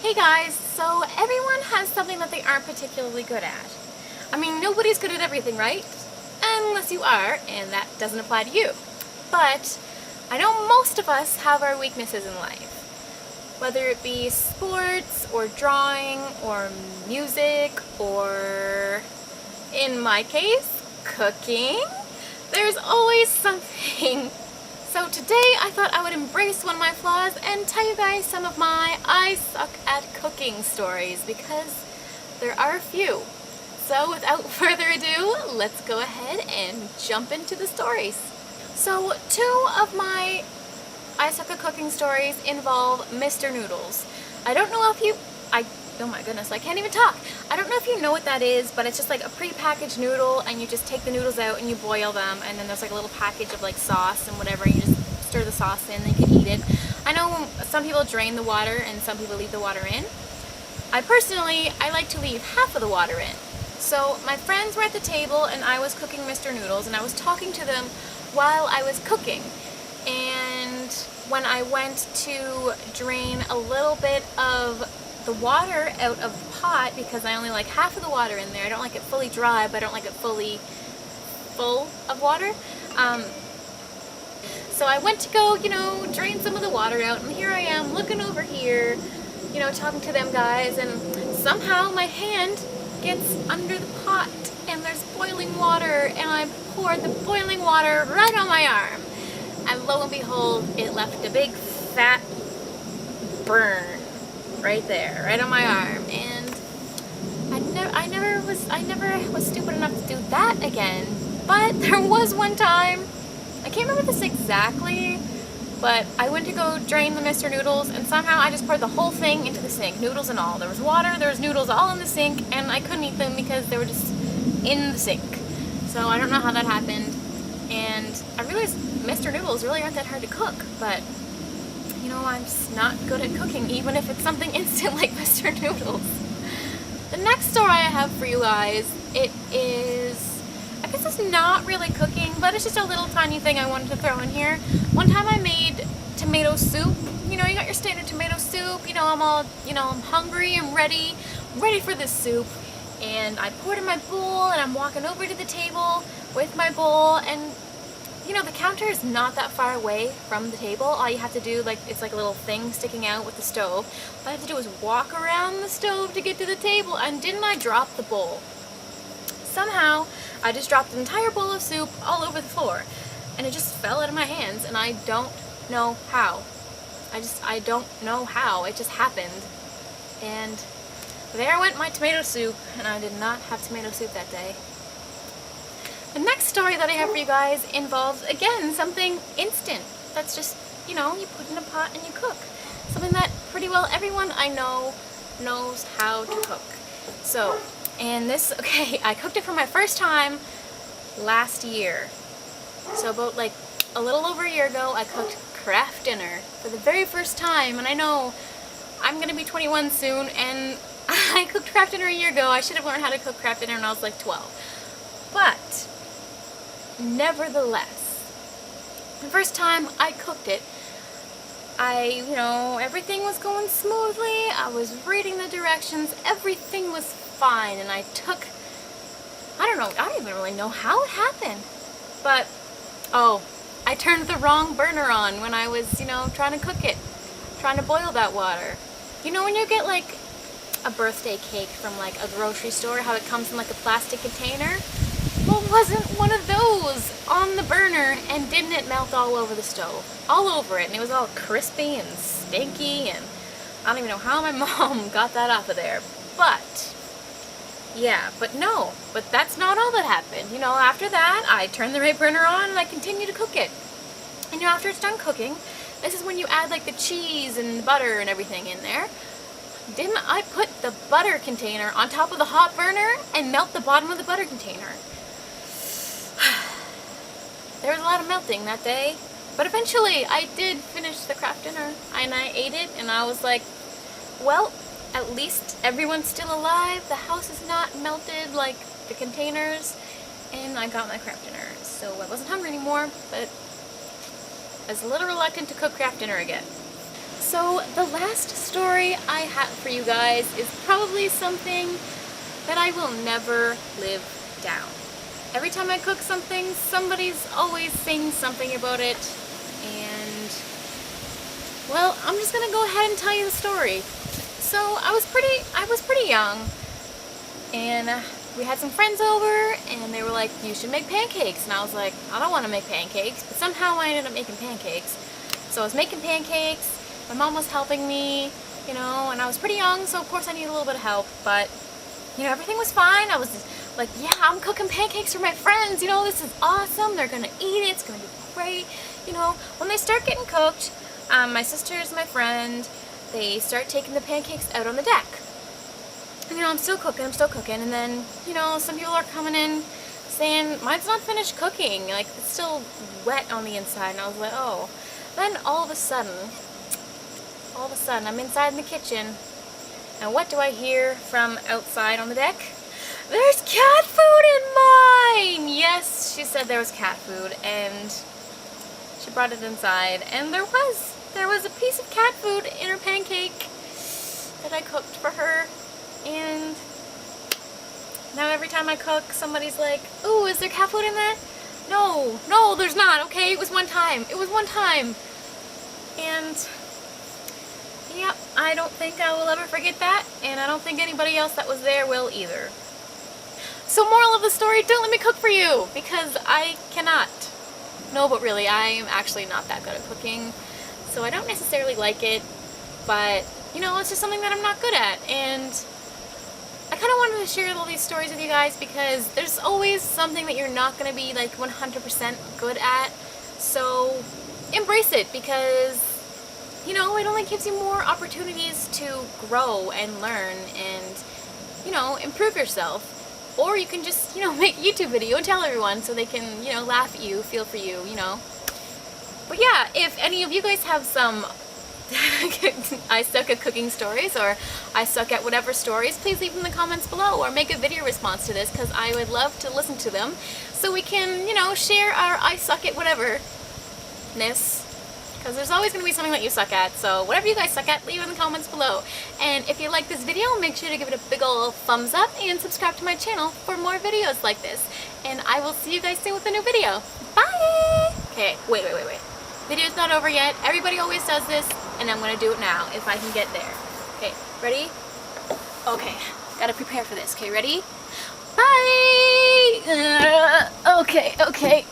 Hey guys, so everyone has something that they aren't particularly good at. I mean, nobody's good at everything, right? Unless you are, and that doesn't apply to you. But I know most of us have our weaknesses in life. Whether it be sports, or drawing, or music, or, in my case, cooking. There's always something. So today I thought I would embrace one of my flaws and tell you guys some of my I suck at cooking stories, because there are a few. So without further ado, let's go ahead and jump into the stories. So two of my I suck at cooking stories involve Mr. Noodles. I don't know if you, oh my goodness, I can't even talk. I don't know if you know what that is, but it's just like a pre-packaged noodle, and you just take the noodles out and you boil them, and then there's like a little package of like sauce and whatever, and you just stir the sauce in and you can eat it. I know some people drain the water and some people leave the water in. I like to leave half of the water in. So my friends were at the table and I was cooking Mr. Noodles, and I was talking to them while I was cooking. And when I went to drain a little bit of the water out of the pot, because I only like half of the water in there. I don't like it fully dry, but I don't like it fully full of water. So I went to go, drain some of the water out, and here I am looking over here, talking to them guys, and somehow my hand gets under the pot and there's boiling water, and I poured the boiling water right on my arm. And lo and behold, it left a big fat burn right there, right on my arm, and I never was stupid enough to do that again. But there was one time, I can't remember this exactly, but I went to go drain the Mr. Noodles, and somehow I just poured the whole thing into the sink, noodles and all. There was water, there was noodles all in the sink, and I couldn't eat them because they were just in the sink. So I don't know how that happened, and I realized Mr. Noodles really aren't that hard to cook, but I'm just not good at cooking, even if it's something instant like Mr. Noodles. The next story I have for you guys, I guess it's not really cooking, but it's just a little tiny thing I wanted to throw in here. One time I made tomato soup. You got your standard tomato soup. I'm all, I'm hungry, I'm ready for this soup. And I poured in my bowl, and I'm walking over to the table with my bowl, and the counter is not that far away from the table. All you have to do, it's like a little thing sticking out with the stove. All I have to do is walk around the stove to get to the table, and didn't I drop the bowl? Somehow, I just dropped an entire bowl of soup all over the floor, and it just fell out of my hands, and I don't know how. I don't know how. It just happened. And there went my tomato soup, and I did not have tomato soup that day. The next story that I have for you guys involves, again, something instant. That's just, you put in a pot and you cook. Something that pretty well everyone I know knows how to cook. So, I cooked it for my first time last year. So about a little over a year ago, I cooked Kraft Dinner for the very first time. And I know I'm going to be 21 soon, and I cooked Kraft Dinner a year ago. I should have learned how to cook Kraft Dinner when I was 12. But nevertheless, the first time I cooked it, everything was going smoothly. I was reading the directions. Everything was fine. And I don't even really know how it happened. But, I turned the wrong burner on when I was, trying to cook it. Trying to boil that water. When you get, a birthday cake from, a grocery store, how it comes in, a plastic container? Well, wasn't one of those on the burner, and didn't it melt all over the stove? All over it, and it was all crispy and stinky, and I don't even know how my mom got that off of there. But, yeah, but that's not all that happened. After that, I turned the right burner on, and I continued to cook it. And after it's done cooking, this is when you add, the cheese and butter and everything in there. Didn't I put the butter container on top of the hot burner and melt the bottom of the butter container? There was a lot of melting that day, but eventually I did finish the Kraft Dinner, and I ate it, and I was like, well, at least everyone's still alive, the house is not melted like the containers, and I got my Kraft Dinner. So I wasn't hungry anymore, but I was a little reluctant to cook Kraft Dinner again. So the last story I have for you guys is probably something that I will never live down. Every time I cook something, somebody's always saying something about it, and well, I'm just gonna go ahead and tell you the story. So I was pretty young, and we had some friends over, and they were like, you should make pancakes. And I was like, I don't want to make pancakes, but somehow I ended up making pancakes. So I was making pancakes, my mom was helping me, you know, and I was pretty young, so of course I needed a little bit of help, but, you know, everything was fine. I was like, yeah, I'm cooking pancakes for my friends, you know, this is awesome, they're gonna eat it, it's gonna be great, you know. When they start getting cooked, my sisters, my friend, they start taking the pancakes out on the deck. And, you know, I'm still cooking, and then, you know, some people are coming in saying, mine's not finished cooking, like, it's still wet on the inside, and I was like, oh. Then all of a sudden, I'm inside in the kitchen, and what do I hear from outside on the deck? There's cat food in mine! Yes, she said there was cat food, and she brought it inside, and there was a piece of cat food in her pancake that I cooked for her, and now every time I cook, somebody's like, ooh, is there cat food in that? No, there's not, okay? It was one time. And yep, I don't think I will ever forget that, and I don't think anybody else that was there will either. So moral of the story, don't let me cook for you, because I cannot. No, but really, I am actually not that good at cooking, so I don't necessarily like it, but, you know, it's just something that I'm not good at, and I kind of wanted to share all these stories with you guys because there's always something that you're not going to be like 100% good at, so embrace it, because, you know, it only gives you more opportunities to grow and learn and, you know, improve yourself. Or you can just, you know, make a YouTube video and tell everyone so they can, you know, laugh at you, feel for you, you know. But yeah, if any of you guys have some I suck at cooking stories, or I suck at whatever stories, please leave them in the comments below, or make a video response to this, because I would love to listen to them so we can, you know, share our I suck at whatever-ness, because there's always going to be something that you suck at. So whatever you guys suck at, leave it in the comments below. And if you like this video, make sure to give it a big ol' thumbs up and subscribe to my channel for more videos like this. And I will see you guys soon with a new video. Bye! Okay, wait. Video's not over yet. Everybody always does this, and I'm gonna do it now if I can get there. Okay, ready? Okay, gotta prepare for this. Okay, ready? Bye! Okay.